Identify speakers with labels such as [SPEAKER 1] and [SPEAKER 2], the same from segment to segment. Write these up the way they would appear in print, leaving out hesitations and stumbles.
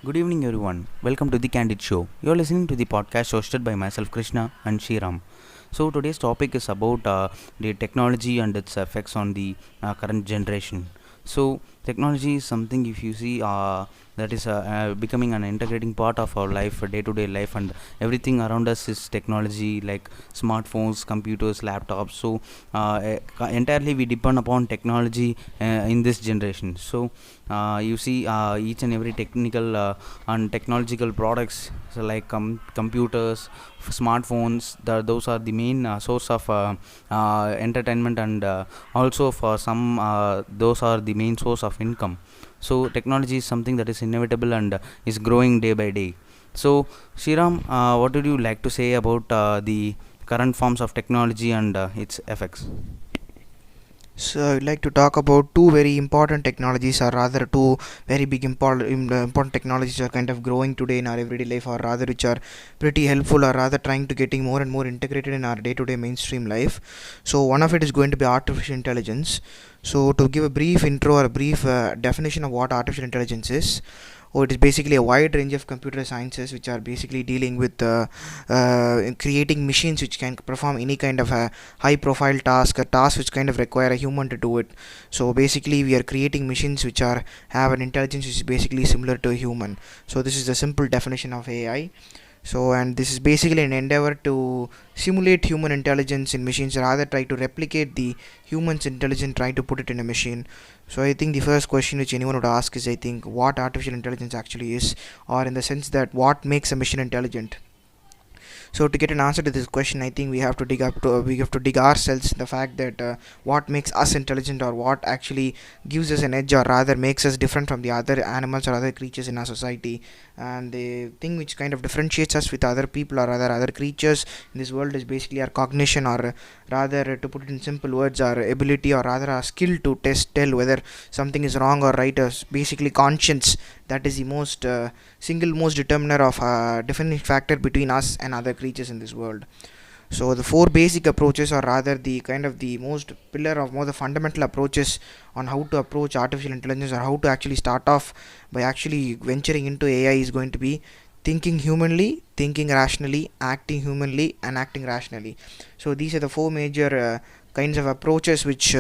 [SPEAKER 1] Good evening, everyone. Welcome to the Candid show. You're listening to the podcast hosted by myself, Krishna, and Shriram. So, today's topic is about the technology and its effects on the current generation. So, technology is something, if you see, that is becoming an integrating part of our life, day to day life, and everything around us is technology like smartphones, computers, laptops. So, entirely we depend upon technology in this generation. So, you see each and every technical and technological products, so like computers, smartphones, those are the main source of entertainment, and also for some those are the main source of income. So technology is something that is inevitable and is growing day by day. So Shiram, what would you like to say about the current forms of technology and its effects?
[SPEAKER 2] So I'd like to talk about two very important technologies, or rather two very big important technologies are kind of growing today in our everyday life, or rather which are pretty helpful, or rather trying to getting more and more integrated in our day-to-day mainstream life. So one of it is going to be artificial intelligence. So to give a brief intro or a brief definition of what artificial intelligence is, it is basically a wide range of computer sciences which are basically dealing with creating machines which can perform any kind of a high profile task, a task which kind of require a human to do it. So basically we are creating machines which are have an intelligence which is basically similar to a human. So this is the simple definition of AI. So, and this is basically an endeavor to simulate human intelligence in machines, rather try to replicate the human's intelligence, try to put it in a machine. So I think the first question which anyone would ask is, I think, what artificial intelligence actually is, or in the sense that what makes a machine intelligent. So to get an answer to this question, I think we have to dig ourselves in the fact that what makes us intelligent, or what actually gives us an edge, or rather makes us different from the other animals or other creatures in our society. And the thing which kind of differentiates us with other people or other creatures in this world is basically our cognition, or rather, to put it in simple words, our ability, or rather our skill to tell whether something is wrong or right, is basically conscience. That is the most single most determiner of defining factor between us and other creatures in this world. So the four basic approaches, or rather the kind of the most pillar of more the fundamental approaches on how to approach artificial intelligence, or how to actually start off by actually venturing into AI, is going to be thinking humanly, thinking rationally, acting humanly, and acting rationally. So these are the four major kinds of approaches which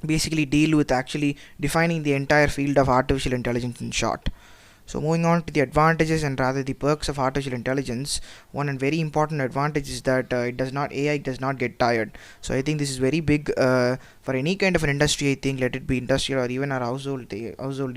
[SPEAKER 2] basically deal with actually defining the entire field of artificial intelligence in short. So moving on to the advantages and rather the perks of artificial intelligence, one and very important advantage is that AI does not get tired. So I think this is very big for any kind of an industry. I think, let it be industrial or even our household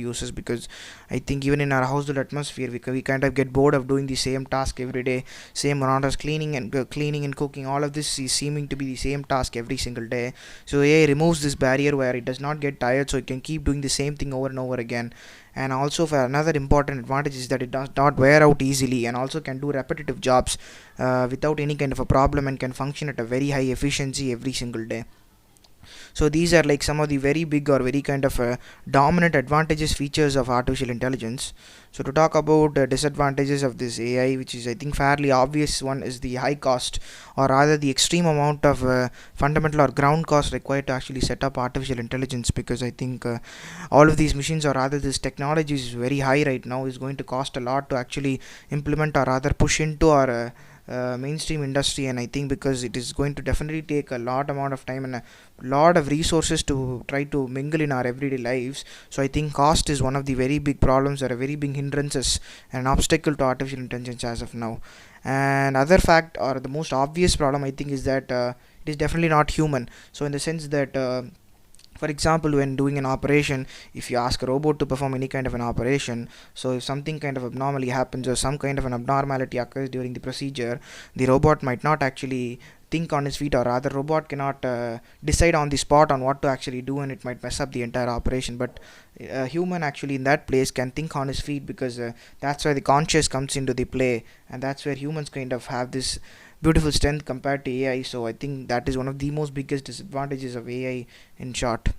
[SPEAKER 2] uses, because I think even in our household atmosphere we kind of get bored of doing the same task every day, same monotonous cleaning and cooking. All of this is seeming to be the same task every single day. So AI removes this barrier where it does not get tired, so it can keep doing the same thing over and over again. And also, for another important advantage is that it does not wear out easily, and also can do repetitive jobs without any kind of a problem, and can function at a very high efficiency every single day. So these are like some of the very big or very kind of dominant advantages, features of artificial intelligence. So to talk about disadvantages of this AI, which is I think fairly obvious one, is the high cost, or rather the extreme amount of fundamental or ground cost required to actually set up artificial intelligence, because I think all of these machines, or rather this technology, is very high right now, is going to cost a lot to actually implement, or rather push into our mainstream industry. And I think because it is going to definitely take a lot amount of time and a lot of resources to try to mingle in our everyday lives. So I think cost is one of the very big problems, or a very big hindrances and an obstacle to artificial intelligence as of now. And other fact, or the most obvious problem, I think, is that it is definitely not human. So in the sense that for example, when doing an operation, if you ask a robot to perform any kind of an operation, so if something kind of abnormally happens, or some kind of an abnormality occurs during the procedure, the robot might not actually think on his feet, or rather robot cannot decide on the spot on what to actually do, and it might mess up the entire operation. But a human actually in that place can think on his feet, because that's where the conscious comes into the play, and that's where humans kind of have this beautiful strength compared to AI. So I think that is one of the most biggest disadvantages of AI in short.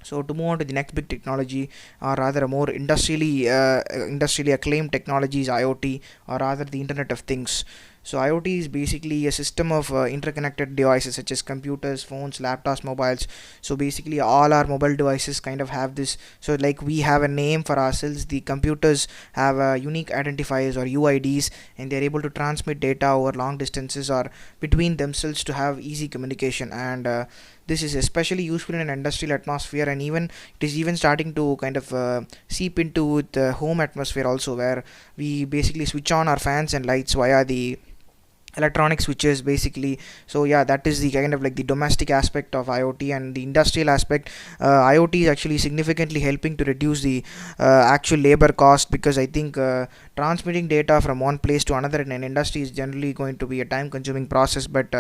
[SPEAKER 2] So to move on to the next big technology, or rather a more industrially acclaimed technology, is IoT, or rather the Internet of Things. So IoT is basically a system of interconnected devices such as computers, phones, laptops, mobiles. So basically all our mobile devices kind of have this. So like we have a name for ourselves, the computers have unique identifiers or UIDs, and they're able to transmit data over long distances or between themselves to have easy communication. And this is especially useful in an industrial atmosphere, and even it is even starting to kind of seep into the home atmosphere also, where we basically switch on our fans and lights via the electronic switches basically. So yeah, that is the kind of like the domestic aspect of IoT. And the industrial aspect, IoT is actually significantly helping to reduce the actual labor cost, because I think transmitting data from one place to another in an industry is generally going to be a time consuming process, but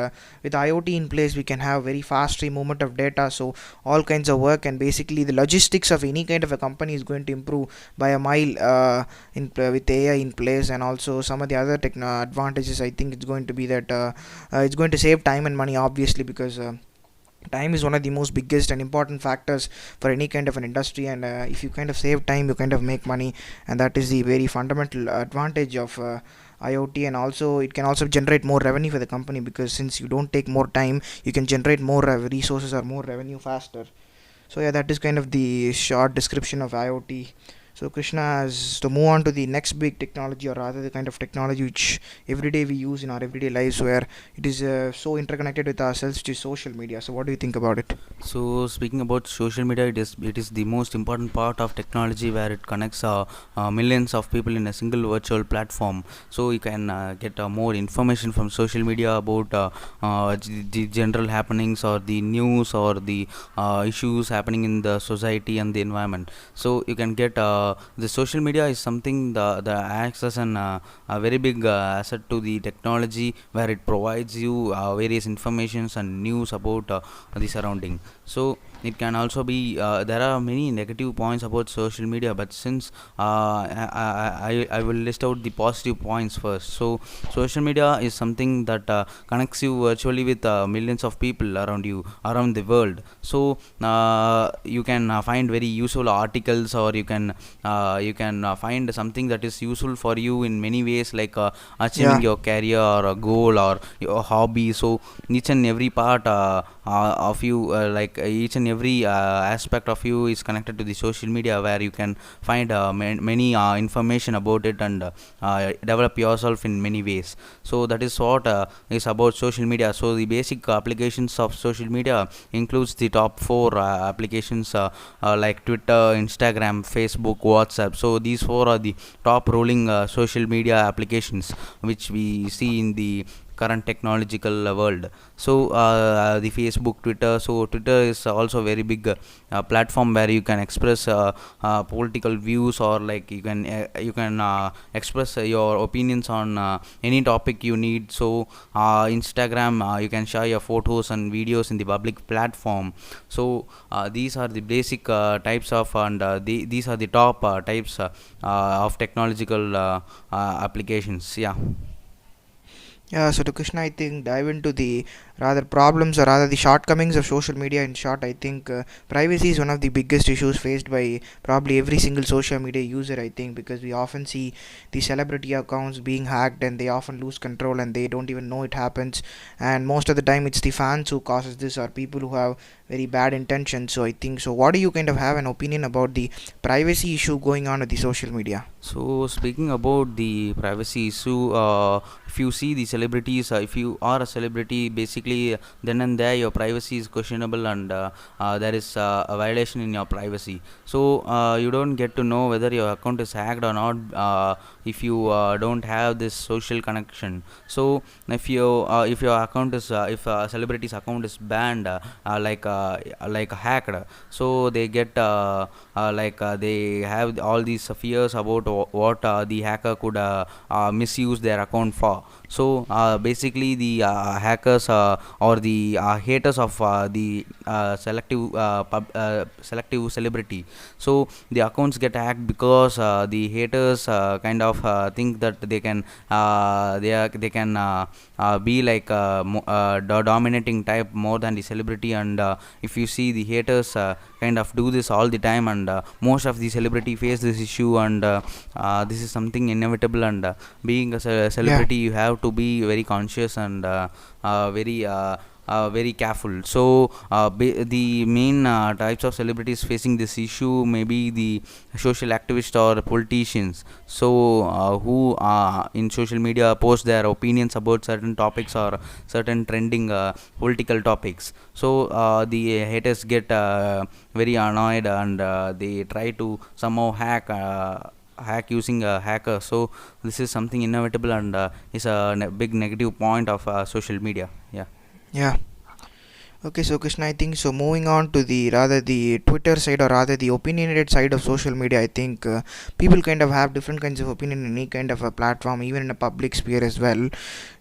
[SPEAKER 2] with IoT in place we can have very fast free movement of data, so all kinds of work, and basically the logistics of any kind of a company is going to improve by a mile with AI in place. And also some of the other advantages, I think it's going to be that it's going to save time and money, obviously, because time is one of the most biggest and important factors for any kind of an industry. And if you kind of save time, you kind of make money, and that is the very fundamental advantage of IoT. And also it can also generate more revenue for the company, because since you don't take more time, you can generate more resources or more revenue faster. So yeah, that is kind of the short description of IoT. So Krishna, as to move on to the next big technology, or rather the kind of technology which every day we use in our everyday lives, where it is so interconnected with ourselves, which is social media. So what do you think about it?
[SPEAKER 1] So speaking about social media, it is the most important part of technology where it connects millions of people in a single virtual platform. So you can get more information from social media about the general happenings or the news or the issues happening in the society and the environment. So you can get the social media is something the acts as a very big asset to the technology, where it provides you various informations and news about the surrounding. So it can also be there are many negative points about social media, but since I will list out the positive points first. So social media is something that connects you virtually with millions of people around you around the world. So you can find very useful articles, or you can find something that is useful for you in many ways, like achieving
[SPEAKER 2] Yeah.
[SPEAKER 1] your career or a goal or your hobby. So each and every part of you, like each and every aspect of you is connected to the social media, where you can find many information about it, and develop yourself in many ways. So that is what is about social media. So the basic applications of social media includes the top four applications, like Twitter, Instagram, Facebook, WhatsApp. So these four are the top rolling social media applications which we see in the current technological world. So the Facebook, Twitter. So Twitter is also very big platform where you can express political views, or like you can express your opinions on any topic you need. So Instagram, you can share your photos and videos in the public platform. So these are the basic types of, and these are the top types of technological applications. Yeah.
[SPEAKER 2] Yeah, so to Krishna, I think dive into the rather problems, or rather the shortcomings of social media. In short, I think privacy is one of the biggest issues faced by probably every single social media user, I think, because we often see the celebrity accounts being hacked, and they often lose control and they don't even know it happens. And most of the time it's the fans who causes this, or people who have very bad intentions. So I think, so what do you kind of have an opinion about the privacy issue going on with the social media?
[SPEAKER 1] So speaking about the privacy issue, if you see the celebrities, if you are a celebrity, basically then and there your privacy is questionable, and there is a violation in your privacy. So you don't get to know whether your account is hacked or not if you don't have this social connection. So if your account is if a celebrity's account is banned, like hacked, so they get they have all these fears about what the hacker could misuse their account for. So basically the hackers or the haters of the selective celebrity, so the accounts get hacked because the haters kind of think that they can be like dominating type more than the celebrity. And if you see, the haters kind of do this all the time, and most of the celebrity face this issue, and this is something inevitable. And being a
[SPEAKER 2] Yeah.
[SPEAKER 1] celebrity, you you have to be very conscious and very careful. So the main types of celebrities facing this issue may be the social activists or politicians, so who in social media post their opinions about certain topics or certain trending political topics. So the haters get very annoyed, and they try to somehow hack using a hacker. So this is something inevitable, and is a big negative point of social media. Yeah.
[SPEAKER 2] Yeah. Okay, so Krishna, I think so. Moving on to the rather the Twitter side or rather the opinionated side of social media, I think people kind of have different kinds of opinion in any kind of a platform, even in a public sphere as well.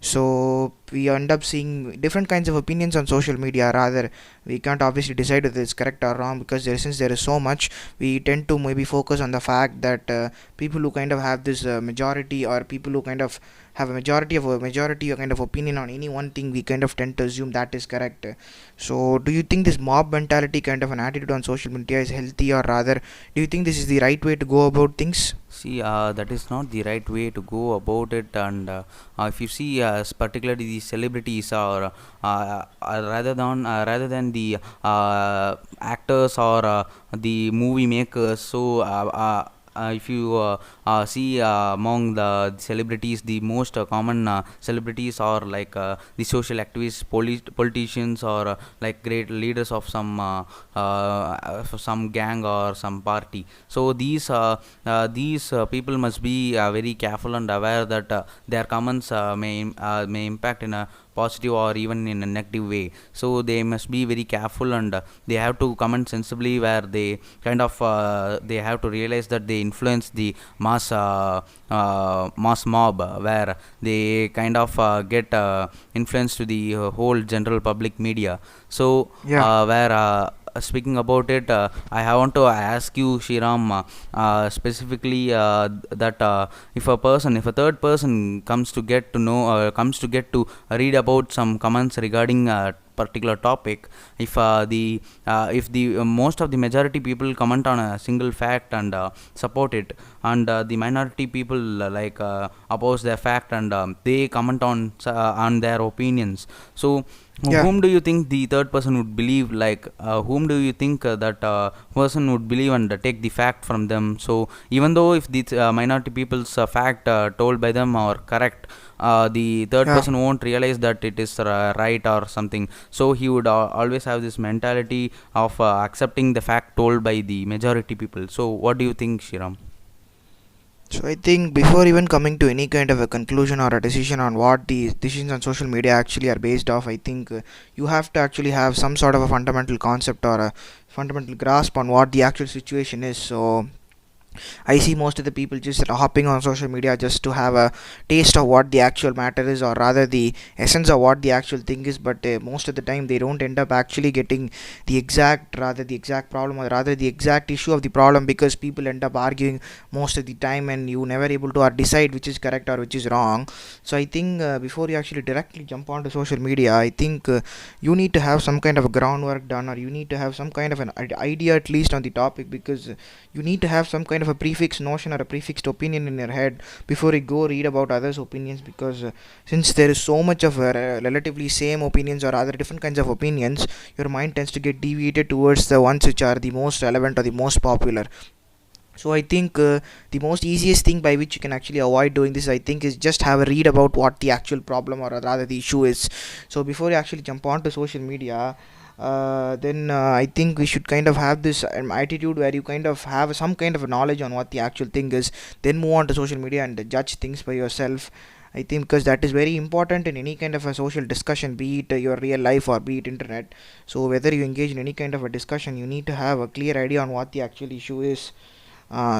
[SPEAKER 2] So we end up seeing different kinds of opinions on social media. Rather, we can't obviously decide whether it's correct or wrong, because since there is so much, we tend to maybe focus on the fact that people who kind of have this majority, or people who kind of have a majority kind of opinion on any one thing, we kind of tend to assume that is correct. So, do you think this mob mentality kind of an attitude on social media is healthy, or rather, do you think this is the right way to go about things?
[SPEAKER 1] See, that is not the right way to go about it, and if you see, particularly the celebrities, or rather than the actors or the movie makers. So, if you see among the celebrities, the most common celebrities are like the social activists, politicians, or like great leaders of some gang or some party. So these people must be very careful and aware that their comments may impact in a positive or even in a negative way. So they must be very careful, and they have to comment sensibly, where they kind of they have to realize that they influence the mass mob, where they kind of get influence to the whole general public media. So
[SPEAKER 2] Yeah.
[SPEAKER 1] where speaking about it, I want to ask you, Shiram, specifically that if a third person comes to get to read about some comments regarding a particular topic, if the most of the majority people comment on a single fact and support it, and the minority people oppose their fact, and they comment on their opinions. So
[SPEAKER 2] Yeah.
[SPEAKER 1] whom do you think the third person would believe? Whom do you think that person would believe and take the fact from them? So even though if the minority people's fact told by them are correct, the third
[SPEAKER 2] Yeah.
[SPEAKER 1] person won't realize that it is right or something. So he would always have this mentality of accepting the fact told by the majority people. So what do you think, Shiram?
[SPEAKER 2] So I think before even coming to any kind of a conclusion or a decision on what the decisions on social media actually are based off, I think you have to actually have some sort of a fundamental concept or a fundamental grasp on what the actual situation is. So I see most of the people just hopping on social media just to have a taste of what the actual matter is, or rather the essence of what the actual thing is. But most of the time, they don't end up actually getting the exact problem, or rather the exact issue of the problem, because people end up arguing most of the time, and you never able to decide which is correct or which is wrong. So I think before you actually directly jump onto social media, I think you need to have some kind of a groundwork done, or you need to have some kind of an idea at least on the topic, because you need to have some kind of a prefixed notion or a prefixed opinion in your head before you go read about others' opinions, because since there is so much of relatively same opinions or other different kinds of opinions, your mind tends to get deviated towards the ones which are the most relevant or the most popular. So I think the most easiest thing by which you can actually avoid doing this, I think, is just have a read about what the actual problem or rather the issue is. So before you actually jump onto social media, then I think we should kind of have this attitude where you kind of have some kind of a knowledge on what the actual thing is, then move on to social media and judge things by yourself. I think because that is very important in any kind of a social discussion, be it your real life or be it internet. So whether you engage in any kind of a discussion, you need to have a clear idea on what the actual issue is.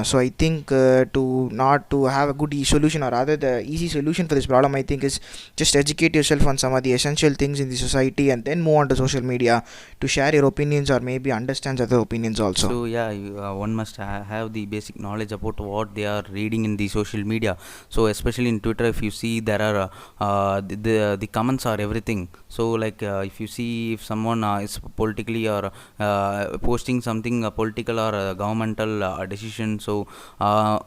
[SPEAKER 2] So I think to have a good solution, or rather the easy solution for this problem, I think, is just educate yourself on some of the essential things in the society, and then move on to social media to share your opinions or maybe understand other opinions also.
[SPEAKER 1] So yeah, one must have the basic knowledge about what they are reading in the social media. So especially in Twitter, if you see, there are the comments are everything. So if you see, if someone is politically or posting something political or governmental decision, education. So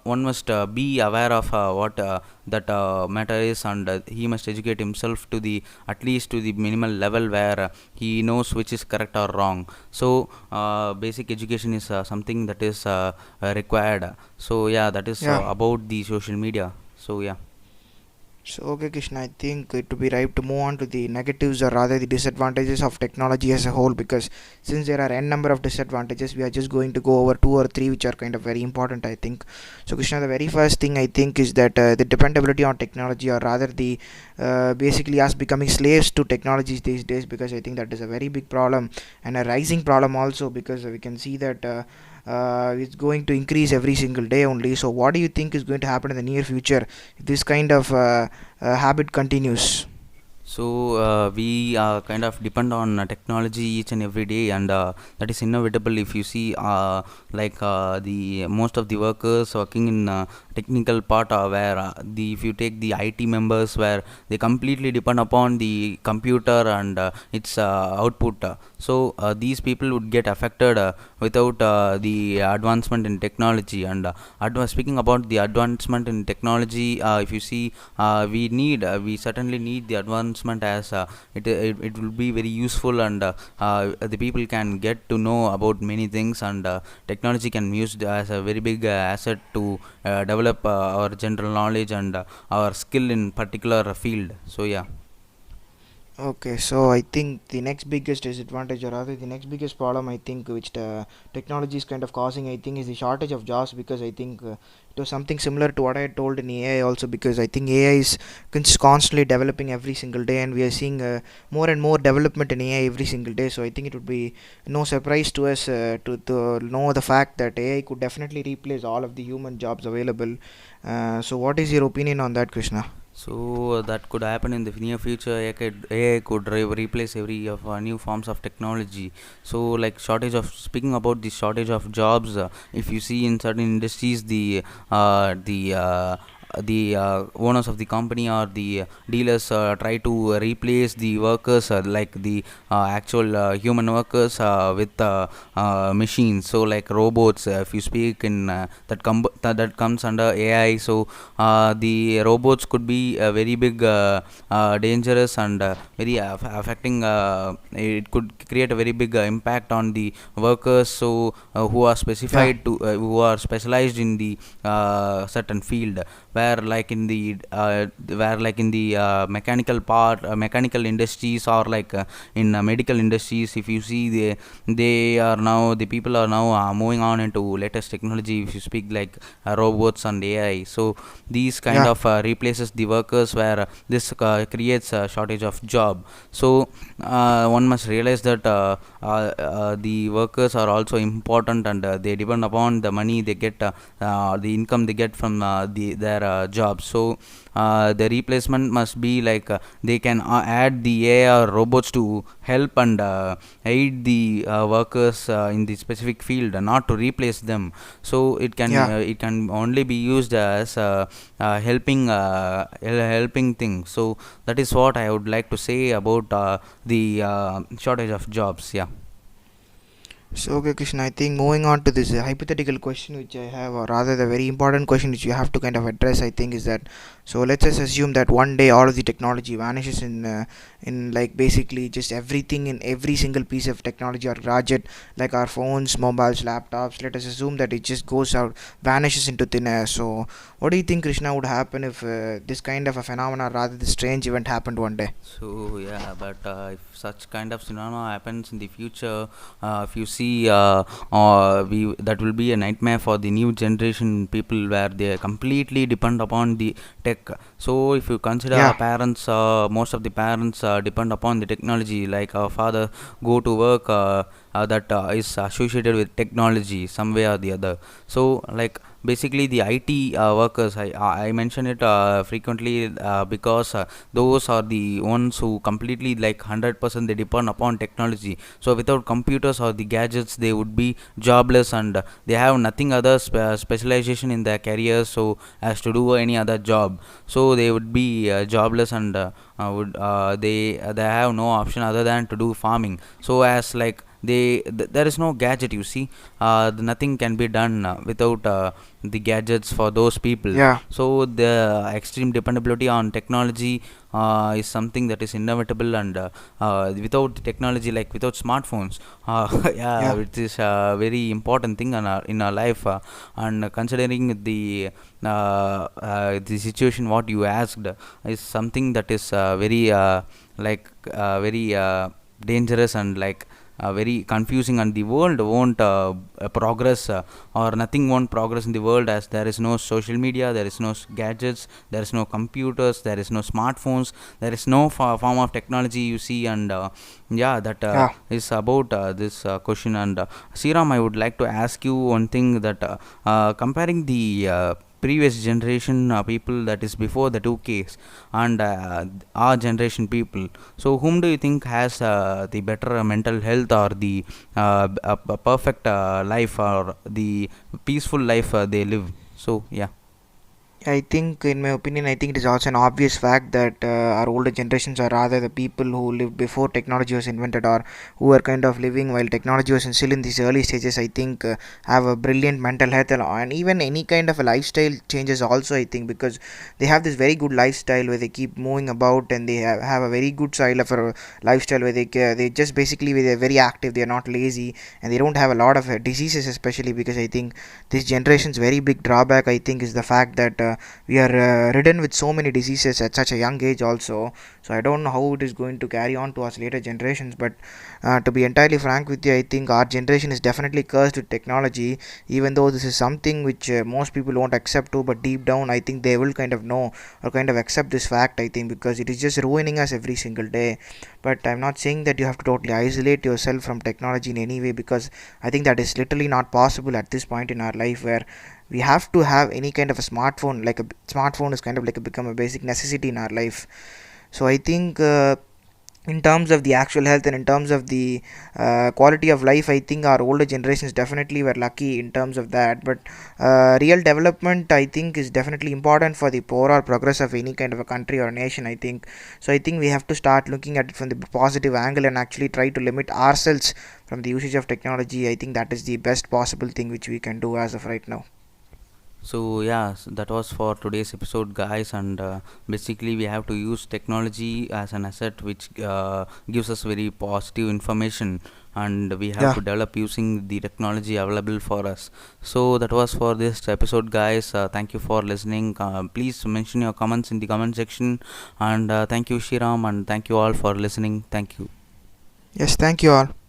[SPEAKER 1] one must be aware of what that matter is, and he must educate himself to the at least to the minimal level where he knows which is correct or wrong. So basic education is something that is required. So yeah, that is
[SPEAKER 2] Yeah.
[SPEAKER 1] about the social media. So yeah.
[SPEAKER 2] So, okay, Krishna, I think it would be right to move on to the negatives or rather the disadvantages of technology as a whole, because since there are n number of disadvantages, we are just going to go over two or three which are kind of very important, I think. So, Krishna, the very first thing I think is that the dependability on technology, or rather the basically us becoming slaves to technologies these days, because I think that is a very big problem and a rising problem also, because we can see that. It's going to increase every single day only. So, what do you think is going to happen in the near future if this kind of habit continues?
[SPEAKER 1] So we kind of depend on technology each and every day, and that is inevitable. If you see, the most of the workers working in technical part, where the if you take the IT members, where they completely depend upon the computer and its output. So these people would get affected without the advancement in technology. And speaking about the advancement in technology, if you see, we certainly need the advancement, as it will be very useful, and the people can get to know about many things, and technology can be used as a very big asset to develop our general knowledge and our skill in particular field. So yeah.
[SPEAKER 2] Okay, so I think the next biggest disadvantage, or rather the next biggest problem, I think, which the technology is kind of causing, I think, is the shortage of jobs. Because I think it was something similar to what I had told in AI also. Because I think AI is constantly developing every single day, and we are seeing more and more development in AI every single day. So I think it would be no surprise to us to know the fact that AI could definitely replace all of the human jobs available. So what is your opinion on that, Krishna?
[SPEAKER 1] So that could happen in the near future. AI could replace every of new forms of technology. So like shortage of speaking about the shortage of jobs, if you see in certain industries, the owners of the company or the dealers try to replace the workers, like the actual human workers, with machines. So like robots, if you speak in that comes under AI. So the robots could be very big dangerous, and very affecting, it could create a very big impact on the workers. So
[SPEAKER 2] Yeah.
[SPEAKER 1] who are specialized in the certain field, where like in the mechanical industries, or like in medical industries. If you see, the people are now moving on into latest technology, if you speak like robots and AI. So these kind
[SPEAKER 2] Yeah.
[SPEAKER 1] of replaces the workers, where this creates a shortage of job. So one must realize that the workers are also important, and they depend upon the money they get, the income they get from their jobs. So the replacement must be like, they can add the AI or robots to help and aid the workers in the specific field, not to replace them. So
[SPEAKER 2] Yeah.
[SPEAKER 1] it can only be used as helping thing. So that is what I would like to say about the shortage of jobs. Yeah.
[SPEAKER 2] So, okay, Krishna, I think moving on to this hypothetical question which I have, or rather the very important question which you have to kind of address, I think, is that, so let's just assume that one day all of the technology vanishes in like basically just everything in every single piece of technology or gadget, like our phones, mobiles, laptops. Let us assume that it just goes out, vanishes into thin air. So, what do you think, Krishna, would happen if this kind of a phenomena, rather this strange event, happened one day?
[SPEAKER 1] So yeah, but if such kind of scenario happens in the future, if you see, we that will be a nightmare for the new generation people, where they completely depend upon the tech. So if you consider our
[SPEAKER 2] Yeah.
[SPEAKER 1] parents, most of the parents depend upon the technology. Like our father go to work, that is associated with technology some way or the other. So like basically the IT workers, I mention it frequently, because those are the ones who completely, like 100%, they depend upon technology. So without computers or the gadgets, they would be jobless, and they have nothing other specialization in their career, so as to do any other job. So they would be jobless, and would they have no option other than to do farming. So as like there is no gadget, you see. Nothing can be done without the gadgets for those people.
[SPEAKER 2] Yeah,
[SPEAKER 1] So the extreme dependability on technology is something that is inevitable, and without technology, like without smartphones, yeah,
[SPEAKER 2] yeah.
[SPEAKER 1] it is a very important thing in our life. And considering the situation what you asked is something that is very very dangerous, and very confusing, and the world won't progress, or nothing won't progress in the world, as there is no social media, there is no gadgets, there is no computers, there is no smartphones, there is no form of technology, you see. And yeah, that
[SPEAKER 2] Yeah,
[SPEAKER 1] is about this question. And Sriram, I would like to ask you one thing, that comparing the previous generation people, that is before the 2Ks, and our generation people, so whom do you think has the better mental health, or the perfect life, or the peaceful life they live? So yeah.
[SPEAKER 2] I think, in my opinion, I think it is also an obvious fact that our older generations, or rather the people who lived before technology was invented, or who were kind of living while technology was still in these early stages, I think have a brilliant mental health, and even any kind of a lifestyle changes also, I think, because they have this very good lifestyle where they keep moving about, and they have a very good style of a lifestyle where they just basically, they're very active, they're not lazy, and they don't have a lot of diseases, especially because I think this generation's very big drawback, I think, is the fact that we are ridden with so many diseases at such a young age also. So I don't know how it is going to carry on to us later generations, but to be entirely frank with you, I think our generation is definitely cursed with technology, even though this is something which most people won't accept to, but deep down I think they will kind of know, or kind of accept this fact, I think, because it is just ruining us every single day. But I'm not saying that you have to totally isolate yourself from technology in any way, because I think that is literally not possible at this point in our life, where we have to have any kind of a smartphone. Like a smartphone is kind of like become a basic necessity in our life. So I think in terms of the actual health, and in terms of the quality of life, I think our older generations definitely were lucky in terms of that. But real development, I think, is definitely important for the overall progress of any kind of a country or a nation, I think. So I think we have to start looking at it from the positive angle, and actually try to limit ourselves from the usage of technology. I think that is the best possible thing which we can do as of right now.
[SPEAKER 1] So yeah, that was for today's episode, guys. And basically, we have to use technology as an asset, which gives us very positive information, and we have
[SPEAKER 2] Yeah.
[SPEAKER 1] to develop using the technology available for us. So that was for this episode, guys. Thank you for listening. Please mention your comments in the comment section, and thank you, Shiram, and thank you all for listening. Thank you.
[SPEAKER 2] Yes, thank you all.